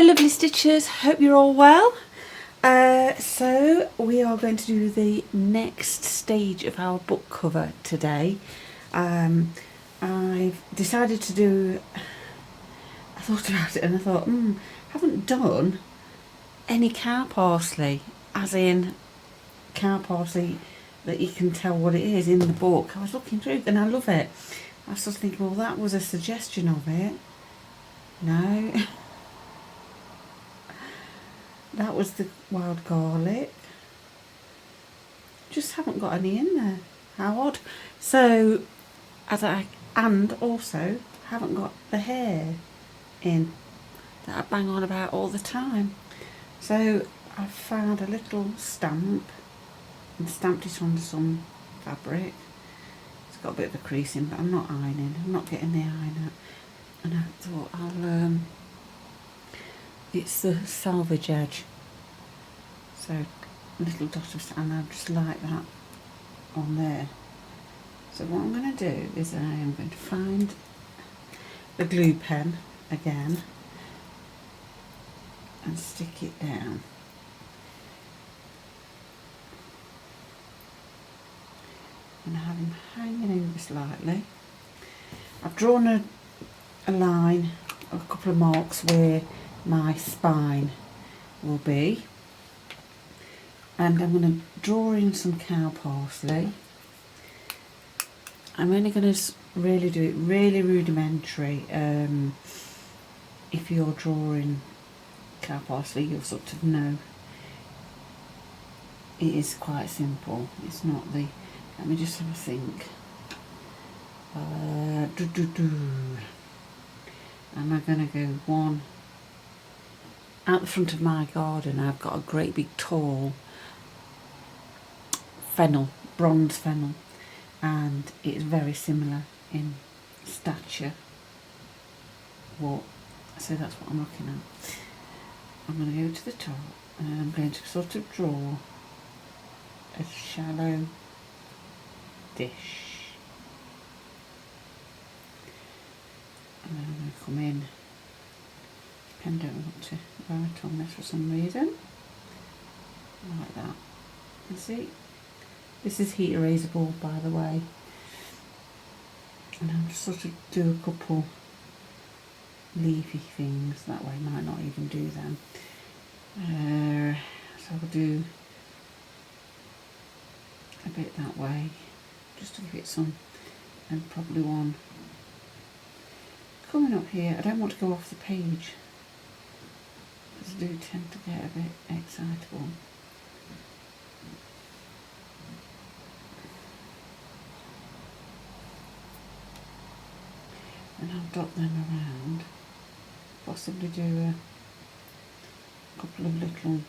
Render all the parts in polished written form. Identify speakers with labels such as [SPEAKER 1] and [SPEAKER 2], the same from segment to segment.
[SPEAKER 1] lovely stitchers, hope you're all well. So we are going to do the next stage of our book cover today. I've decided to do, I thought about it and I thought, haven't done any cow parsley, as in cow parsley that you can tell what it is in the book. I was looking through and I love it. I was just thinking, well, that was a suggestion of it. No. That was the wild garlic. Just haven't got any in there. How odd. So, and also haven't got the hair in that I bang on about all the time. So I've found a little stamp and stamped it onto some fabric. It's got a bit of a creasing, but I'm not ironing. I'm not getting the iron out. And I thought I'll it's the salvage edge, so a little dot of, and I just like that on there. So what I'm going to do is I am going to find the glue pen again and stick it down. And I have him hanging over slightly. I've drawn a line, a couple of marks where my spine will be, and I'm going to draw in some cow parsley. I'm only going to really do it really rudimentary. If you're drawing cow parsley, you'll sort of know it is quite simple. It's not the, let me just have a think. Am I going to go one out the front of my garden? I've got a great big tall fennel, bronze fennel, and it's very similar in stature. So that's what I'm looking at. I'm going to go to the top and I'm going to sort of draw a shallow dish. And then I'm going to come in. Pen don't want to write on this for some reason. Like that. You see? This is heat erasable, by the way. And I'll just sort of do a couple leafy things. That way I might not even do them. So I'll do a bit that way, just to give it some, and probably one coming up here. I don't want to go off the page, because I do tend to get a bit excitable. And I'll dot them around, possibly do a couple of little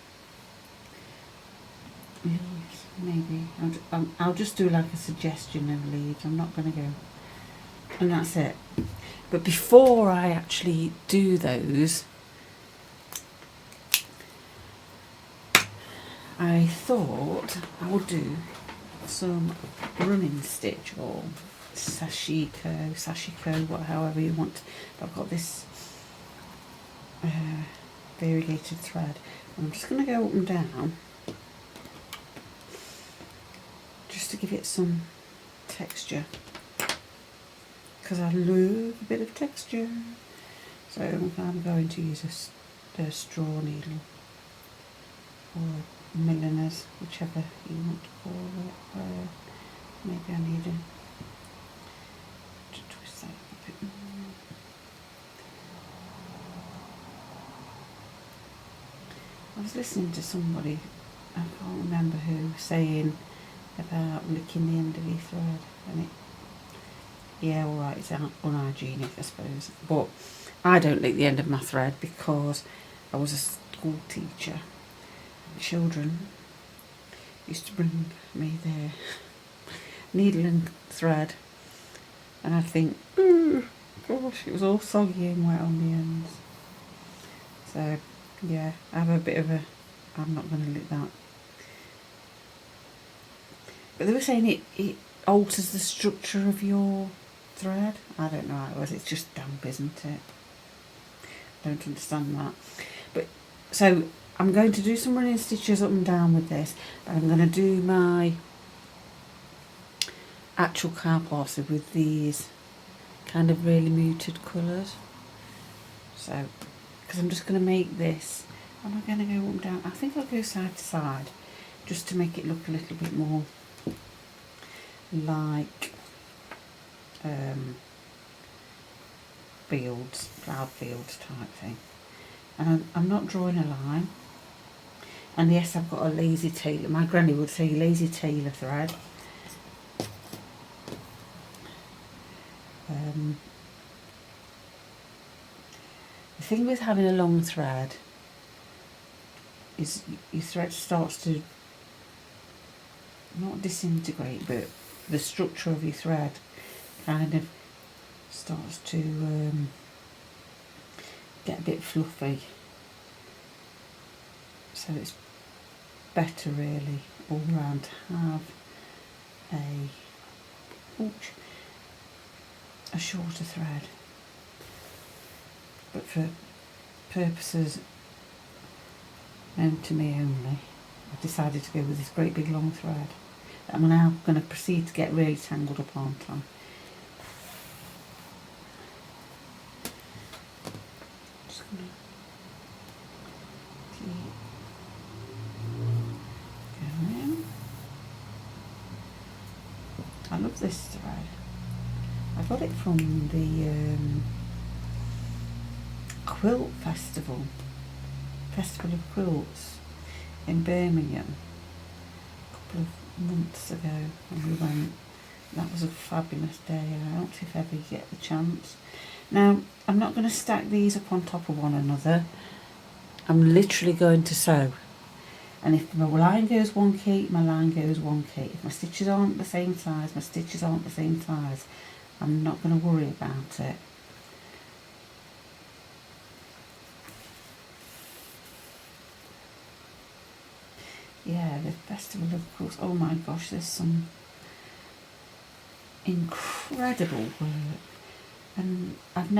[SPEAKER 1] leaves, maybe. I'll just do like a suggestion of leaves. I'm not going to go, and that's it. But before I actually do those, I thought I would do some running stitch or sashiko, however you want. I've got this variegated thread. I'm just going to go up and down just to give it some texture, because I love a bit of texture. So I'm going to use a straw needle or milliner's, whichever you want to call it. Maybe I need to twist that a bit more. I was listening to somebody, I can't remember who, saying about licking the end of your thread, and yeah, alright, it's unhygienic, I suppose, but I don't lick the end of my thread because I was a school teacher. Children used to bring me their needle and thread, and I'd think, ooh, gosh, it was all soggy and wet on the ends. So yeah, I have a bit of a, I'm not going to lick that. But they were saying it alters the structure of your thread. I don't know how it was, it's just damp, isn't it? Don't understand that. But so I'm going to do some running stitches up and down with this, and I'm going to do my actual cow parcel with these kind of really muted colours. So, because I'm just going to make this, am I going to go up and down? I think I'll go side to side, just to make it look a little bit more like fields, ploughed fields type thing. And I'm not drawing a line. And yes, I've got a lazy tailor. My granny would say lazy tailor thread. The thing with having a long thread is your thread starts to not disintegrate, but the structure of your thread kind of starts to get a bit fluffy. So it's better really all round to have a shorter thread. But for purposes known to me only, I've decided to go with this great big long thread that I'm now going to proceed to get really tangled up, aren't I? Just going to keep going. I love this thread. I got it from the quilt festival of quilts in Birmingham a couple of months ago when we went. That was a fabulous day out if ever you get the chance. Now I'm not going to stack these up on top of one another. I'm literally going to sew, and if my line goes wonky, my line goes wonky. If my stitches aren't the same size, my stitches aren't the same size. I'm not going to worry about it. Yeah, the Festival of Quilts. Oh my gosh, there's some incredible work. And I've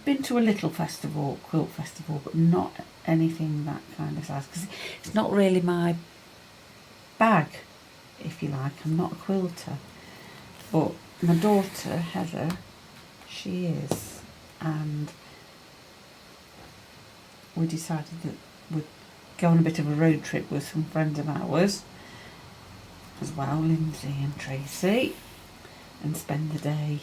[SPEAKER 1] been to a little festival, quilt festival, but not anything that kind of size, because it's not really my bag, if you like. I'm not a quilter. But my daughter, Heather, she is. And we decided that we'd go on a bit of a road trip with some friends of ours as well, Lindsay and Tracy, and spend the day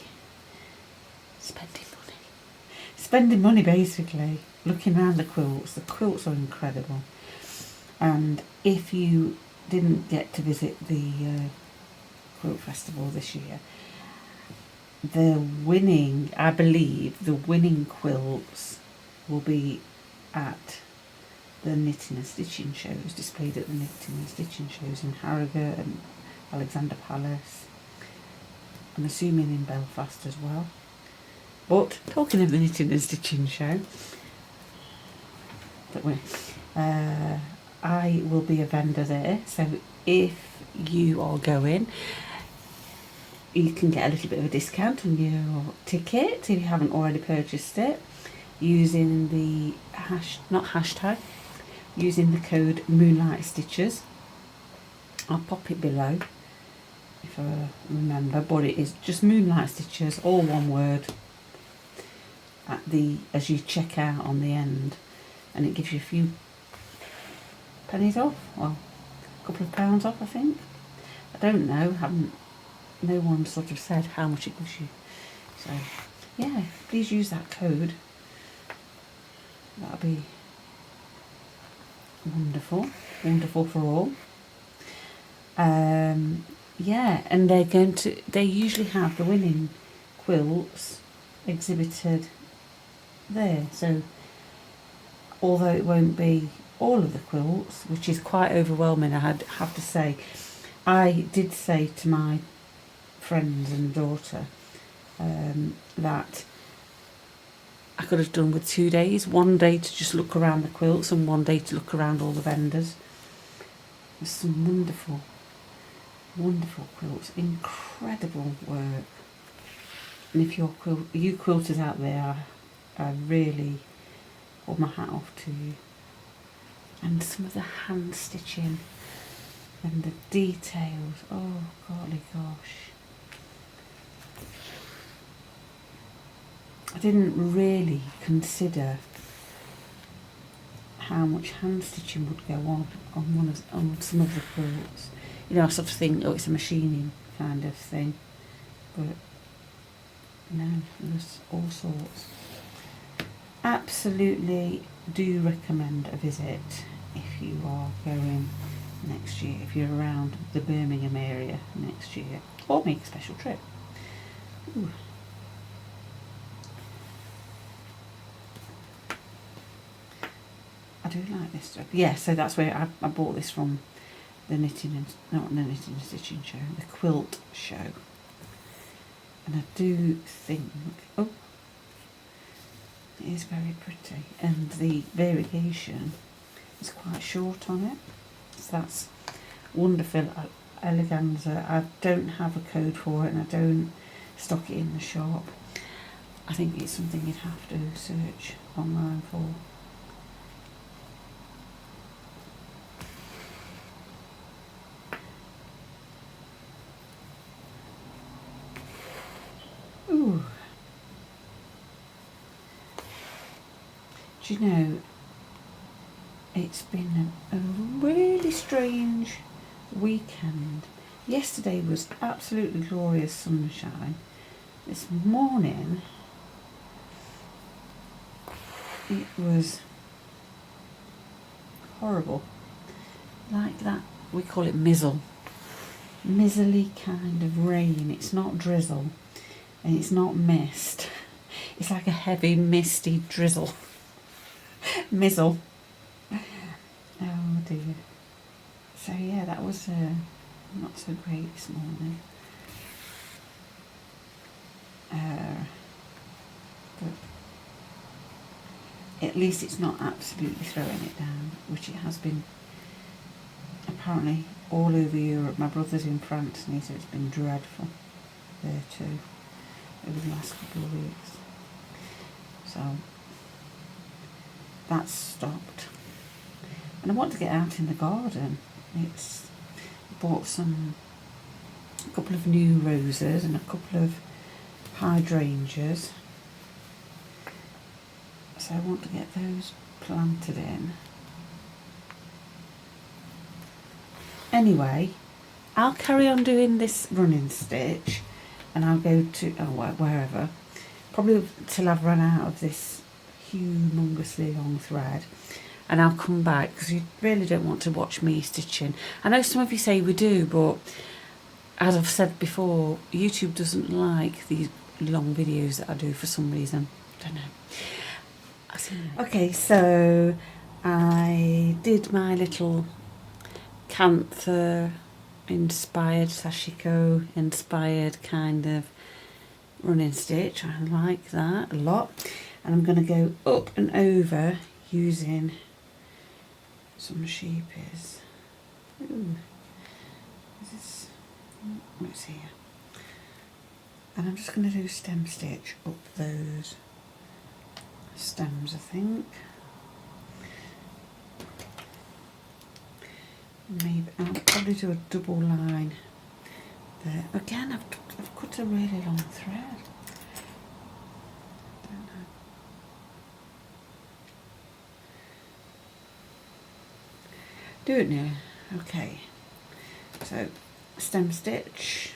[SPEAKER 1] spending money basically, looking around the quilts. The quilts are incredible. And if you didn't get to visit the quilt festival this year, I believe the winning quilts will be at the knitting and stitching shows, displayed at the knitting and stitching shows in Harrogate and Alexander Palace. I'm assuming in Belfast as well. But talking of the knitting and stitching show, I will be a vendor there. So if you are going, you can get a little bit of a discount on your ticket if you haven't already purchased it, using the using the code Moonlight Stitches. I'll pop it below if I remember, but it is just Moonlight Stitches, all one word, as you check out on the end, and it gives you a few pennies off, well, a couple of pounds off, I think. I don't know, no one sort of said how much it gives you. So yeah, please use that code. That'll be wonderful for all. Yeah, and they usually have the winning quilts exhibited there. So although it won't be all of the quilts, which is quite overwhelming, I have to say, I did say to my friends and daughter that I could have done with 2 days, one day to just look around the quilts and one day to look around all the vendors. There's some wonderful quilts, incredible work. And if you quilters out there, I really hold my hat off to you. and some of the hand stitching and the details. Oh golly gosh. I didn't really consider how much hand stitching would go on some of the quilts. You know, I sort of think, oh, it's a machining kind of thing, but no, there's all sorts. Absolutely do recommend a visit if you are going next year, if you're around the Birmingham area next year, or make a special trip. Ooh. I do like this stuff. Yeah, so that's where I bought this from, the knitting and not the knitting and stitching show, the quilt show. And I do think, oh, it is very pretty, and the variegation is quite short on it, so that's wonderful. Eleganza, I don't have a code for it and I don't stock it in the shop. I think it's something you'd have to search online for. Ooh. Do you know, it's been a really strange weekend. Yesterday was absolutely glorious sunshine. This morning it was horrible, like that, we call it mizzle, mizzly kind of rain. It's not drizzle and it's not mist, it's like a heavy misty drizzle. Mizzle. Oh dear. So yeah, that was not so great this morning. But at least it's not absolutely throwing it down, which it has been apparently all over Europe. My brother's in France and he said it's been dreadful there too over the last couple of weeks. So that's stopped. And I want to get out in the garden. Bought a couple of new roses and a couple of hydrangeas. So I want to get those planted in. Anyway, I'll carry on doing this running stitch and I'll go to wherever, probably till I've run out of this humongously long thread, and I'll come back because you really don't want to watch me stitching. I know some of you say we do, but as I've said before, YouTube doesn't like these long videos that I do for some reason. I don't know. Okay, so I did my little Kantha inspired, Sashiko inspired kind of running stitch. I like that a lot. And I'm going to go up and over using some SCHEEPJES. Ooh, what's here? And I'm just going to do stem stitch up those stems, I think. Maybe I'll probably do a double line there. Again, I've cut a really long thread. Do it now. Okay, so stem stitch.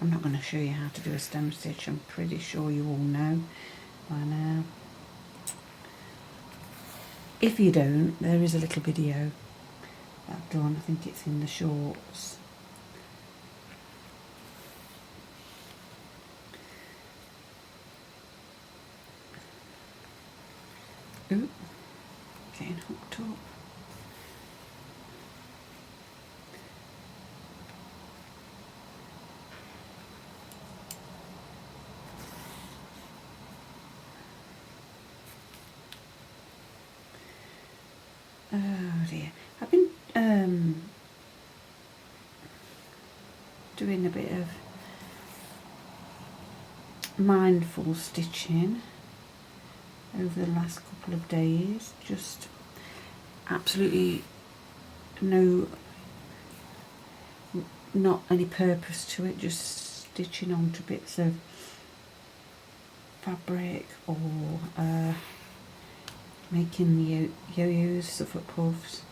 [SPEAKER 1] I'm not going to show you how to do a stem stitch. I'm pretty sure you all know by now. If you don't, there is a little video that I've done. I think it's in the shorts. Ooh, getting hooked up. Oh dear, I've been doing a bit of mindful stitching over the last couple of days, just absolutely not any purpose to it, just stitching onto bits of fabric or making yo-yos, Suffolk puffs,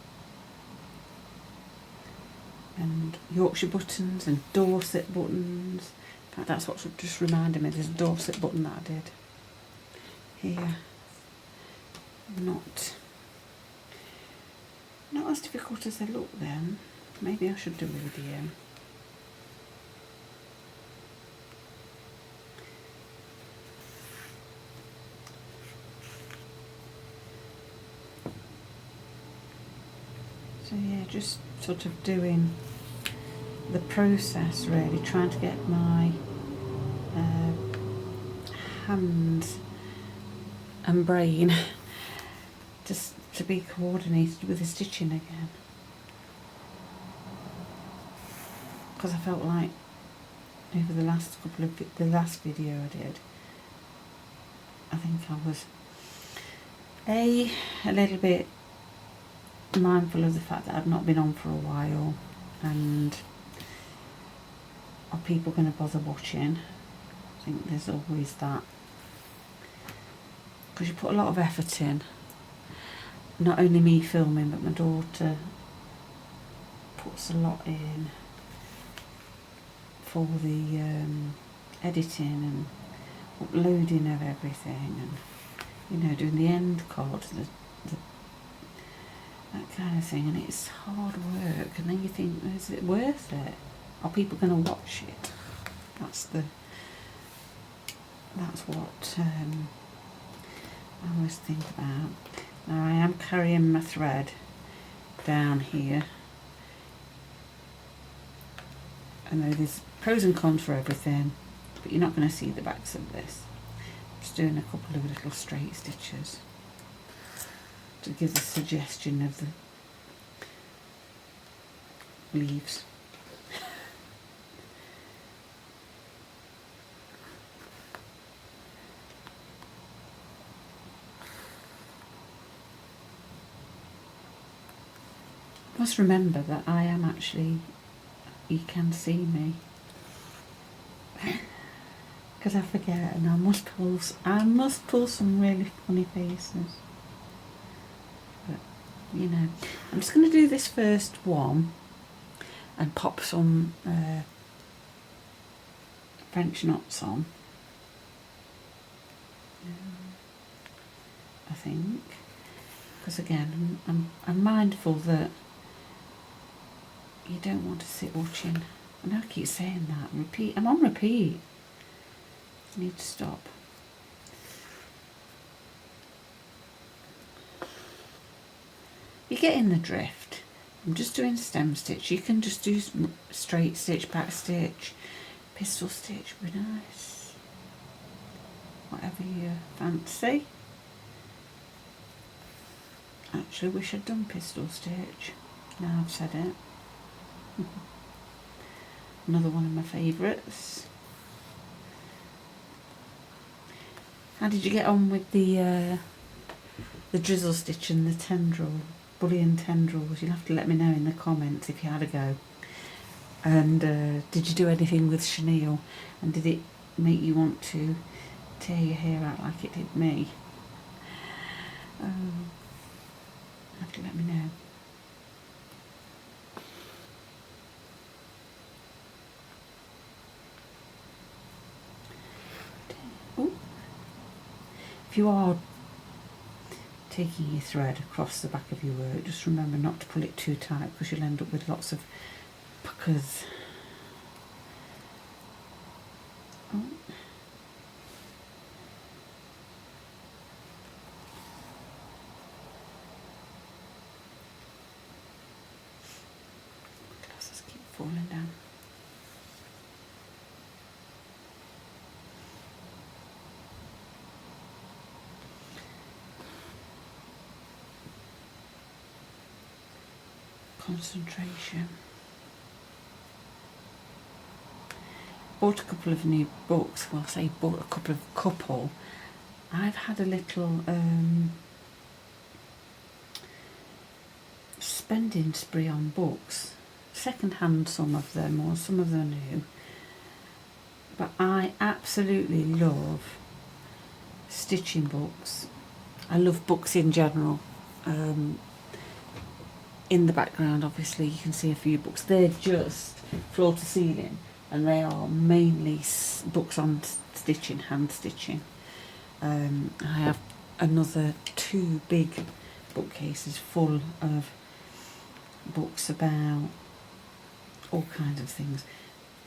[SPEAKER 1] and Yorkshire buttons and Dorset buttons. In fact, that's what just reminded me, there's a Dorset button that I did here. Not as difficult as they look then. Maybe I should do a video. So yeah, just sort of doing the process really, trying to get my hands and brain just to be coordinated with the stitching again. Because I felt like over the last the last video I did, I think I was a little bit mindful of the fact that I've not been on for a while, and are people going to bother watching? I think there's always that, because you put a lot of effort in, not only me filming but my daughter puts a lot in for the editing and uploading of everything, and you know, doing the end cards, that kind of thing, and it's hard work. And then you think, is it worth it? Are people going to watch it? That's what I always think about. Now I am carrying my thread down here. I know there's pros and cons for everything, but you're not going to see the backs of this. I'm just doing a couple of little straight stitches to give the suggestion of the leaves. Must remember that I am actually, you can see me, because I forget, and I must pull some really funny faces. But you know, I'm just going to do this first one and pop some French knots on. I think, because again, I'm mindful that you don't want to sit watching. I know I keep saying that. Repeat. I'm on repeat. I need to stop. You're getting the drift. I'm just doing stem stitch. You can just do straight stitch, back stitch, pistol stitch would be nice. Whatever you fancy. Actually, wish I'd done pistol stitch. Now I've said it. Another one of my favourites. How did you get on with the drizzle stitch and the tendril, bullion tendrils? You'll have to let me know in the comments if you had a go. And did you do anything with chenille? And did it make you want to tear your hair out like it did me? You have to let me know. If you are taking your thread across the back of your work, just remember not to pull it too tight, because you'll end up with lots of puckers. Oh. Glasses keep falling down. Concentration. Bought a couple of new books. Well, I say bought a couple. I've had a little spending spree on books, second hand some of them, or some of them new, but I absolutely love stitching books. I love books in general. In the background obviously you can see a few books, they're just floor to ceiling, and they are mainly books on stitching, hand stitching. I have another 2 big bookcases full of books about all kinds of things,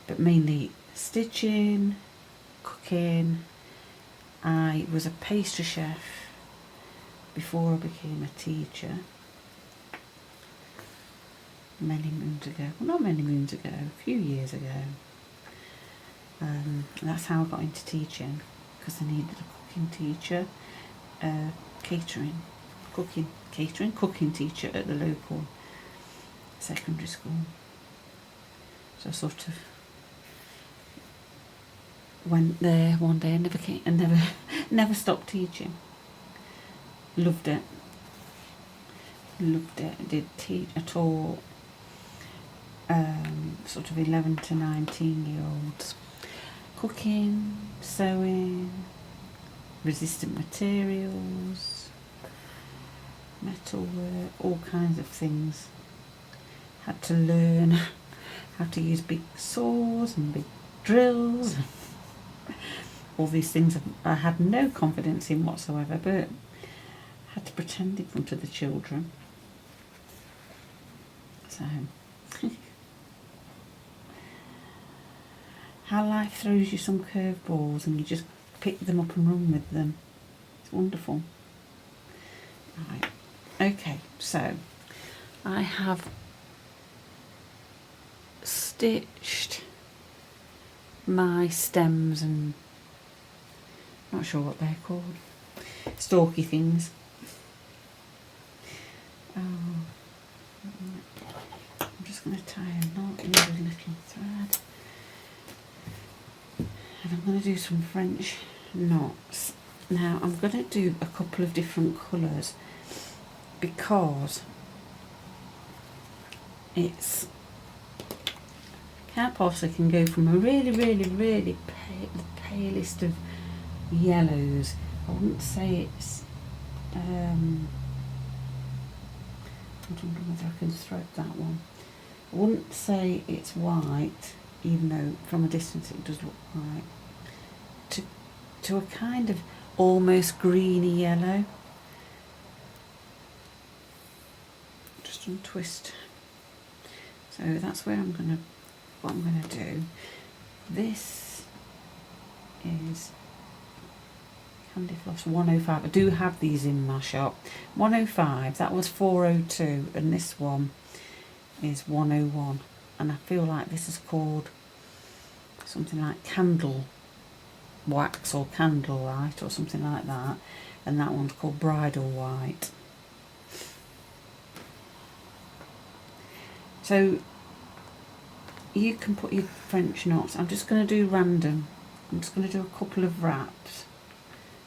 [SPEAKER 1] but mainly stitching, cooking. I was a pastry chef before I became a teacher many moons ago. Well, not many moons ago, a few years ago. That's how I got into teaching, because I needed a cooking teacher, cooking teacher at the local secondary school. So I sort of went there one day and never stopped teaching. Loved it. I taught sort of 11 to 19-year-olds cooking, sewing, resistant materials, metalwork, all kinds of things. Had to learn how to use big saws and big drills. All these things I had no confidence in whatsoever, but had to pretend in front of the children. So how life throws you some curveballs and you just pick them up and run with them. It's wonderful. Right. Okay, so I have stitched my stems and not sure what they're called, stalky things. I'm just going to tie a knot with a little thread, and I'm going to do some French knots. Now I'm going to do a couple of different colours because it's can't possibly can go from a really pale, the palest of yellows. I wouldn't say it's I don't know whether I can thread that one. I wouldn't say it's white, even though from a distance it does look white, to a kind of almost greeny yellow. Just untwist. So that's where what I'm gonna do. This is Candy Floss 105. I do have these in my shop. 105, that was 402, and this one is 101. And I feel like this is called something like candle wax or candlelight or something like that, and that one's called bridal white. So you can put your French knots. I'm just going to do random. I'm just going to do a couple of wraps.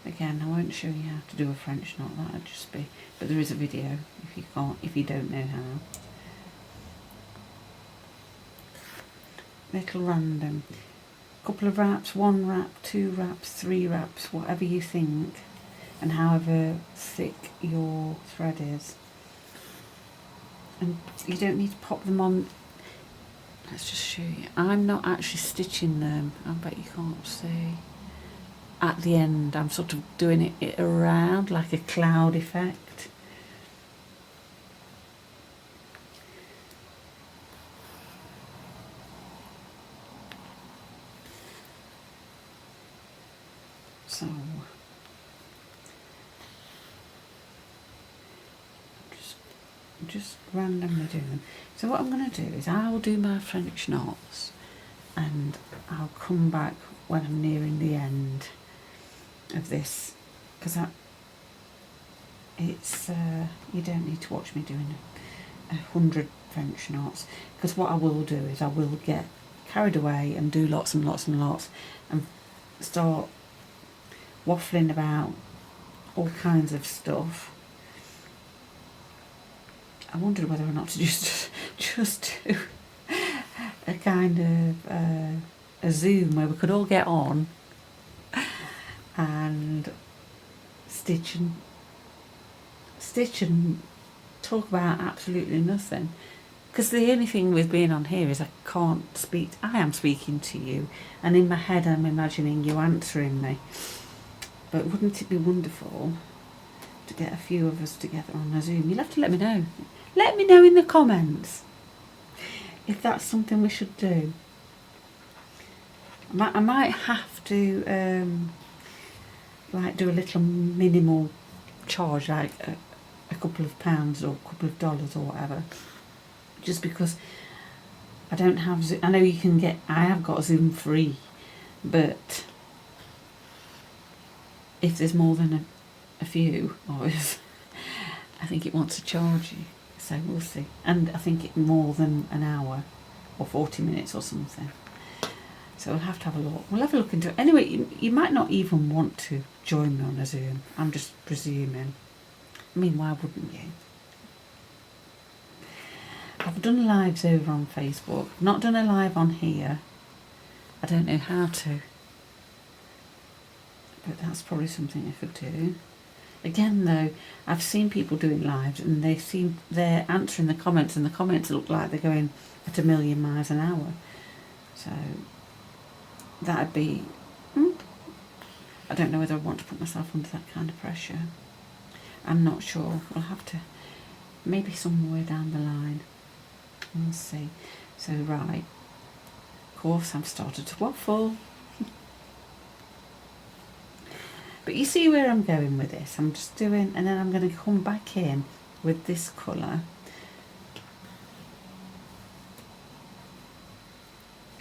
[SPEAKER 1] Again, I won't show you how to do a French knot, that would just be, but there is a video if you don't know how. Little random. Couple of wraps, 1 wrap, 2 wraps, 3 wraps, whatever you think, and however thick your thread is. And you don't need to pop them on. Let's just show you. I'm not actually stitching them. I bet you can't see. At the end, I'm sort of doing it around like a cloud effect. So just randomly doing them. So what I'm going to do is I'll do my French knots, and I'll come back when I'm nearing the end of this, because it's you don't need to watch me doing 100 French knots, because what I will do is I will get carried away and do lots and lots and lots and start waffling about all kinds of stuff, I wondered whether or not to just do a kind of a Zoom where we could all get on and stitch and talk about absolutely nothing. Because the only thing with being on here is I can't speak. I am speaking to you, and in my head I'm imagining you answering me. But wouldn't it be wonderful to get a few of us together on a Zoom? You'll have to let me know. Let me know in the comments if that's something we should do. I might have to like do a little minimal charge, like a couple of pounds or a couple of dollars or whatever, just because I don't have Zoom. I know you can get, I have got Zoom free, but if there's more than a few of us, I think it wants to charge you, so we'll see. And I think it's more than an hour or 40 minutes or something, so we'll have to have a look. We'll have a look into it. Anyway, you might not even want to join me on a Zoom. I'm just presuming. I mean, why wouldn't you? I've done lives over on Facebook, not done a live on here. I don't know how to, but that's probably something I could do. Again though, I've seen people doing lives and they're answering the comments, and the comments look like they're going at 1,000,000 miles an hour. So that'd be, I don't know whether I want to put myself under that kind of pressure. I'm not sure. We'll have to, maybe somewhere down the line. We'll see. So right, of course I've started to waffle. But you see where I'm going with this. I'm just doing, and then I'm going to come back in with this colour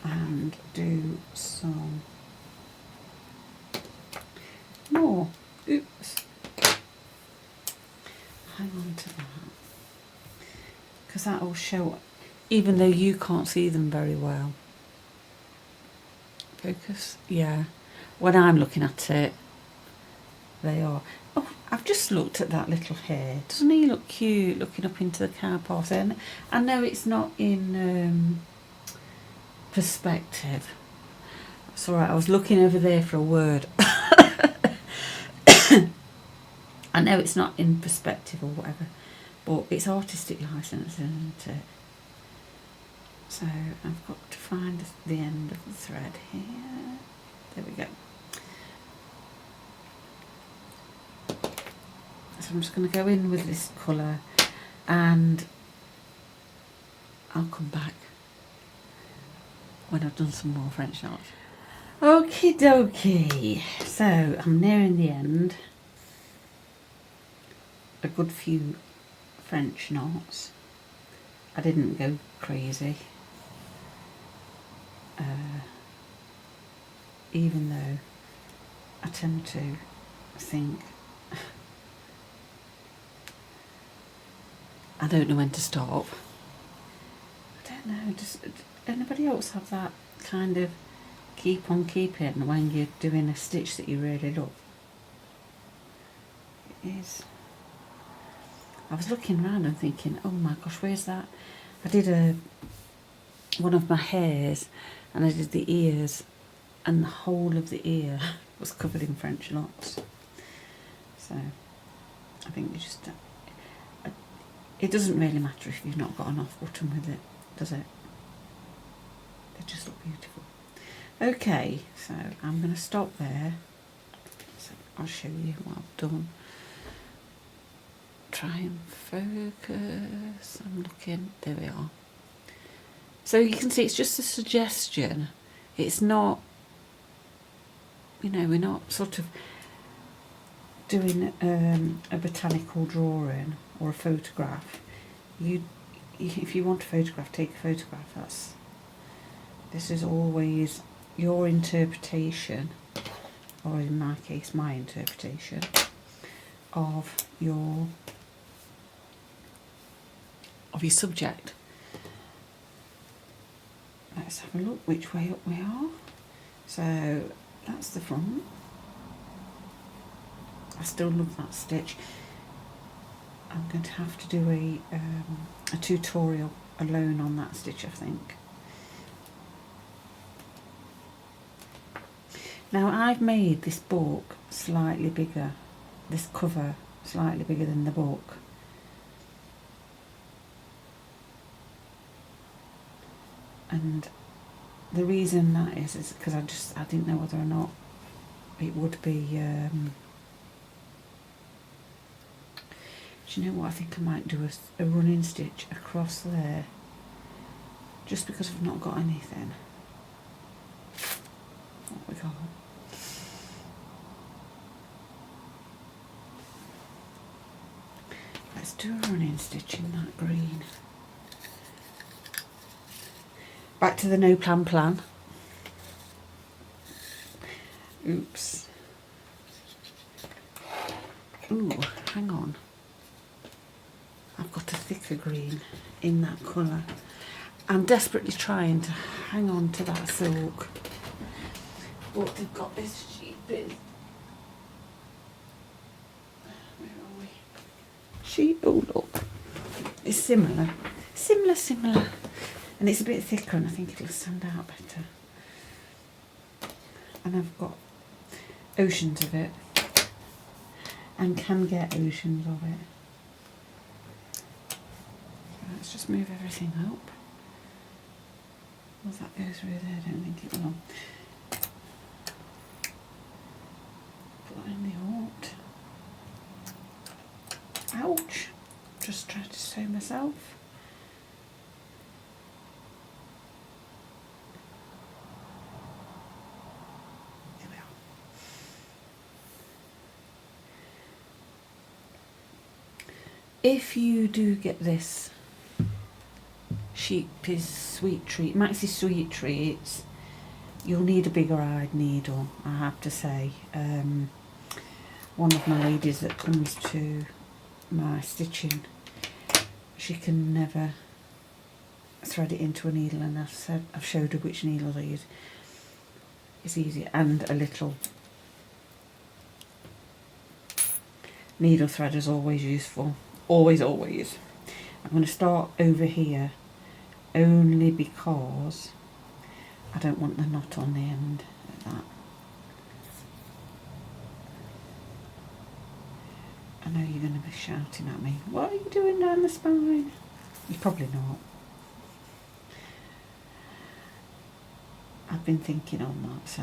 [SPEAKER 1] and do some more. Oops. Hang on to that, because that will show, even though you can't see them very well. Focus. Yeah. When I'm looking at it, they are. Oh, I've just looked at that little hare. Doesn't he look cute looking up into the car park there? And I know it's not in perspective. It's alright, I was looking over there for a word. I know it's not in perspective or whatever, but it's artistic license, isn't it? So I've got to find the end of the thread here. There we go. So I'm just going to go in with this colour and I'll come back when I've done some more French knots. Okie dokie. So I'm nearing the end. A good few French knots. I didn't go crazy. Even though I tend to think I don't know when to stop. I don't know, does anybody else have that kind of keep on keeping when you're doing a stitch that you really love? It is. I was looking around and thinking, oh my gosh, where's that? I did one of my hairs and I did the ears, and the whole of the ear was covered in French knots. So I think you just, it doesn't really matter if you've not got an off button with it, does it? They just look beautiful. Okay, so I'm going to stop there. So I'll show you what I've done. Try and focus. I'm looking. There we are. So you can see it's just a suggestion. It's not, you know, we're not sort of doing a botanical drawing or a photograph. If you want a photograph, take a photograph. This is always your interpretation, or in my case, my interpretation of your subject. Let's have a look which way up we are. So that's the front. I still love that stitch. I'm going to have to do a tutorial alone on that stitch, I think. Now I've made this book slightly bigger, this cover slightly bigger than the book. And the reason that is because I didn't know whether or not it would be, do you know what, I think I might do a running stitch across there, just because I've not got anything. What we got? Let's do a running stitch in that green. Back to the no plan. Oops. Ooh, hang on. I've got a thicker green in that colour. I'm desperately trying to hang on to that silk. But they've got this sheet bit. Where are we? Sheet, oh look. It's similar. Similar. And it's a bit thicker and I think it'll stand out better. And I've got oceans of it. And can get oceans of it. So let's just move everything up. Will that go through there? I don't think it will. Put that in the alt. Ouch. Just tried to sew myself. Here we are. If you do get this SCHEEPJES sweet treat, MAXI sweet treats, you'll need a bigger eyed needle, I have to say. One of my ladies that comes to my stitching, she can never thread it into a needle, and I've showed her which needle to use. It's easier, and a little needle thread is always useful. Always. I'm going to start over here only because I don't want the knot on the end like that. I know you're going to be shouting at me, what are you doing down the spine? You're probably not. I've been thinking on that, so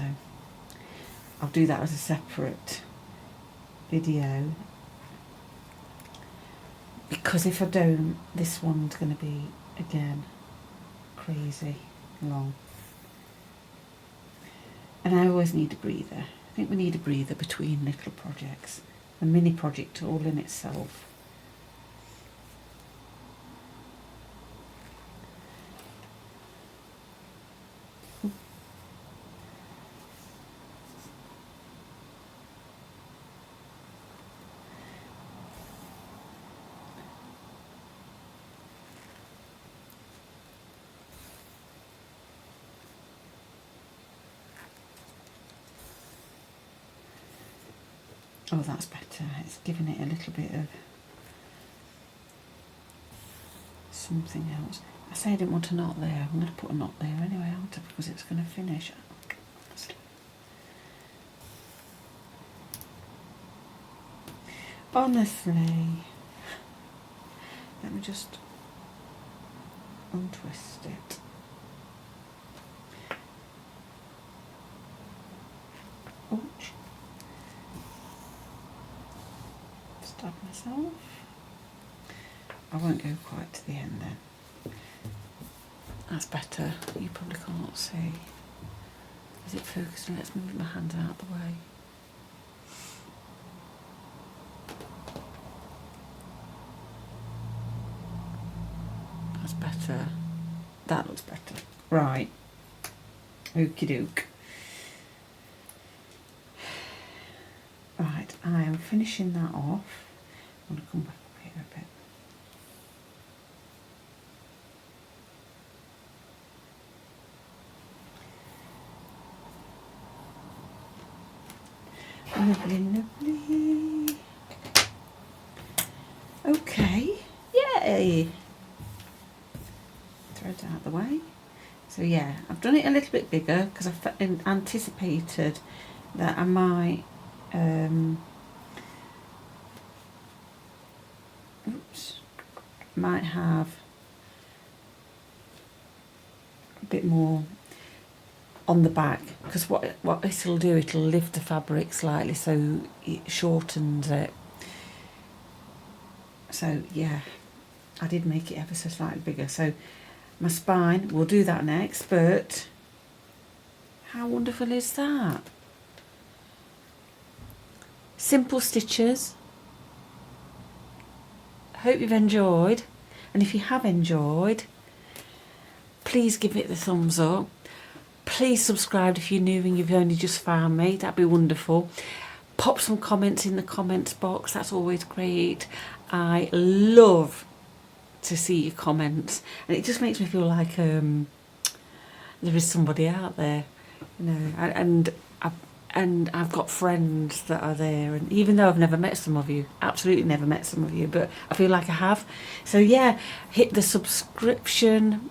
[SPEAKER 1] I'll do that as a separate video, because if I don't, this one's going to be again crazy long, and I always need a breather. I think we need a breather between little projects. A mini project all in itself. Oh, that's better. It's giving it a little bit of something else. I say I didn't want a knot there. I'm going to put a knot there anyway, aren't I? Because it's going to finish. Honestly. Let me just untwist it. Ouch. Stab myself. I won't go quite to the end then. That's better. You probably can't see. Is it focusing? Let's move my hands out of the way. That's better. That looks better. Right. Okie doke. Right, I am finishing that off. I'm going to come back up here a bit. Lovely. Okay, yay! Thread out of the way. So yeah, I've done it a little bit bigger because I anticipated that I might might have a bit more on the back, because what it'll do, it'll lift the fabric slightly so it shortens it. So yeah, I did make it ever so slightly bigger. So my spine, we'll do that next, but how wonderful is that? Simple stitches. Hope you've enjoyed, and if you have enjoyed, please give it the thumbs up. Please subscribe if you're new and you've only just found me, that'd be wonderful. Pop some comments in the comments box, that's always great. I love to see your comments, and it just makes me feel like there is somebody out there, you know, and I've got friends that are there, and even though I've never met some of you, absolutely never met some of you, but I feel like I have. So yeah, hit the subscription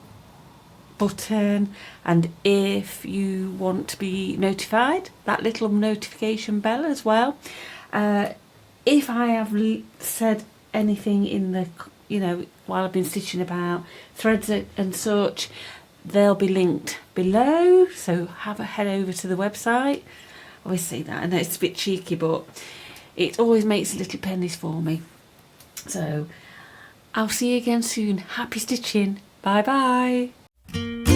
[SPEAKER 1] button, and if you want to be notified, that little notification bell as well. If I have said anything in the, you know, while I've been stitching about threads and such, they'll be linked below, so have a head over to the website. I always say that, I know it's a bit cheeky, but it always makes little pennies for me. So I'll see you again soon. Happy stitching. Bye bye.